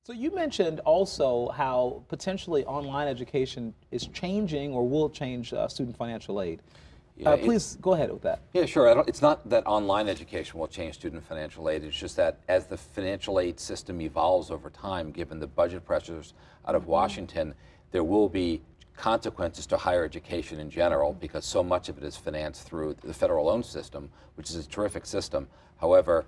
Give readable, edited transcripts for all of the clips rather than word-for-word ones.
So you mentioned also how potentially online education is changing or will change student financial aid. Yeah, Please go ahead with that. Yeah, sure. It's not that online education will change student financial aid. It's just that as the financial aid system evolves over time, given the budget pressures out of Washington, there will be consequences to higher education in general because so much of it is financed through the federal loan system, which is a terrific system. However,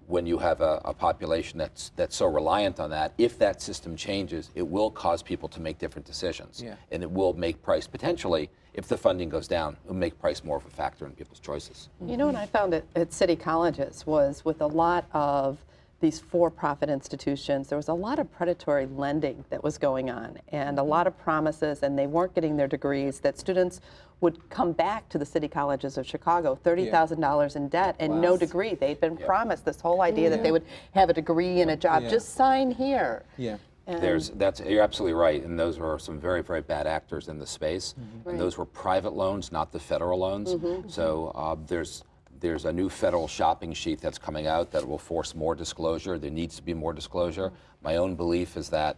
when you have a population that's so reliant on that, if that system changes, it will cause people to make different decisions. Yeah. And it will make price potentially, if the funding goes down, it will make price more of a factor in people's choices. You know what I found at city colleges was with a lot of these for-profit institutions, there was a lot of predatory lending that was going on and a lot of promises, and they weren't getting their degrees, that students would come back to the city colleges of Chicago, $30,000 in debt and no degree. They'd been promised this whole idea that they would have a degree and a job. Just sign here. Yeah. You're absolutely right, and those were some very, very bad actors in the space. And those were private loans, not the federal loans. So there's a new federal shopping sheet that's coming out that will force more disclosure. There needs to be more disclosure. My own belief is that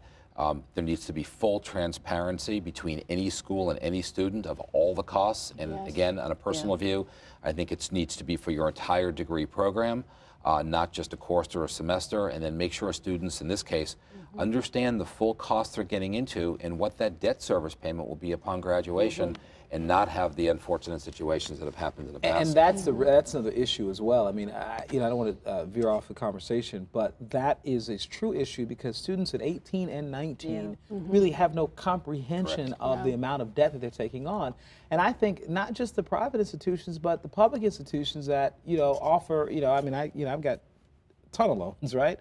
there needs to be full transparency between any school and any student of all the costs. And again, on a personal view, I think it needs to be for your entire degree program, not just a course or a semester, and then make sure students, in this case, understand the full costs they're getting into and what that debt service payment will be upon graduation, and not have the unfortunate situations that have happened in the past. And that's another issue as well. I mean, I don't want to veer off the conversation, but that is a true issue because students at 18 and 19 really have no comprehension of the amount of debt that they're taking on. And I think not just the private institutions, but the public institutions that offer. I mean, I've got a ton of loans, right?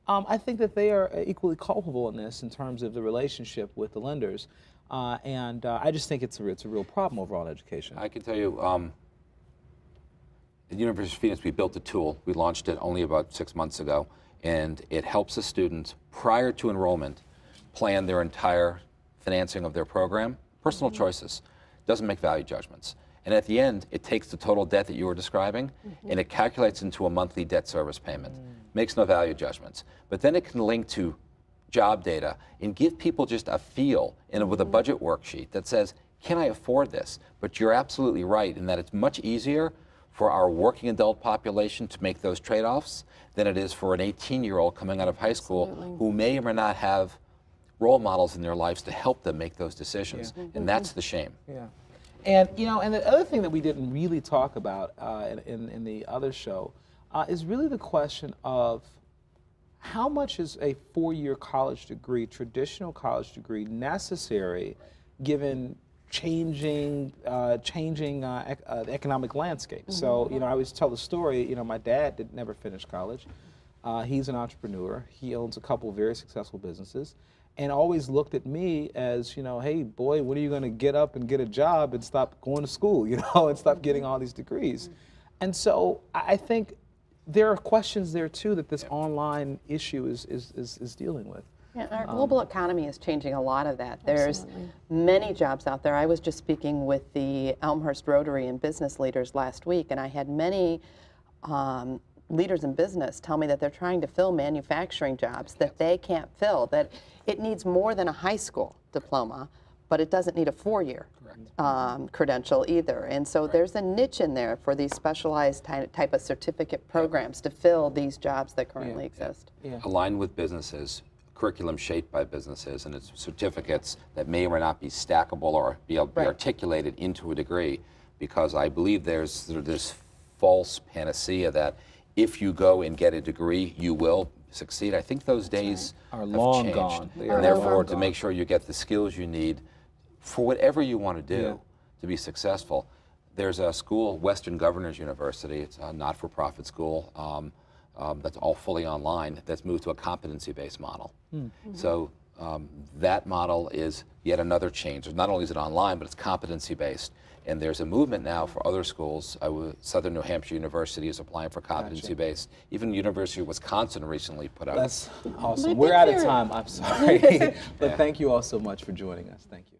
I think that they are equally culpable in this in terms of the relationship with the lenders. And I just think it's a real problem overall in education. I can tell you, at the University of Phoenix, we built a tool. We launched it only about 6 months ago, and it helps the students, prior to enrollment, plan their entire financing of their program, personal choices. Doesn't make value judgments. And at the end, it takes the total debt that you were describing, and it calculates into a monthly debt service payment. Makes no value judgments. But then it can link to job data and give people just a feel with a budget worksheet that says, can I afford this? But you're absolutely right in that it's much easier for our working adult population to make those trade-offs than it is for an 18-year-old coming out of high school who may or may not have role models in their lives to help them make those decisions. And that's the shame. Yeah. And and the other thing that we didn't really talk about in the other show is really the question of how much is a four-year college degree, traditional college degree, necessary given changing economic landscape? So I always tell the story. My dad never finished college. He's an entrepreneur. He owns a couple of very successful businesses, and always looked at me as hey boy, when are you going to get up and get a job and stop going to school, and stop getting all these degrees? And so I think there are questions there too that this online issue is dealing with. Yeah, our global economy is changing a lot of that. There's many jobs out there. I was just speaking with the Elmhurst Rotary and business leaders last week, and I had many leaders in business tell me that they're trying to fill manufacturing jobs that they can't fill, that it needs more than a high school diploma, but it doesn't need a four-year credential either. And so there's a niche in there for these specialized type of certificate programs to fill these jobs that currently exist. Aligned with businesses, curriculum shaped by businesses, and it's certificates that may or may not be stackable or be able to be articulated into a degree, because I believe there's this false panacea that if you go and get a degree, you will succeed. I think those days are long gone. And therefore, to make sure you get the skills you need for whatever you want to do to be successful. There's a school, Western Governors University. It's a not-for-profit school that's all fully online, that's moved to a competency-based model. So that model is yet another change. Not only is it online, but it's competency-based. And there's a movement now for other schools. Southern New Hampshire University is applying for competency-based. Even University of Wisconsin recently put out. That's awesome. We're out of time. I'm sorry. But thank you all so much for joining us. Thank you.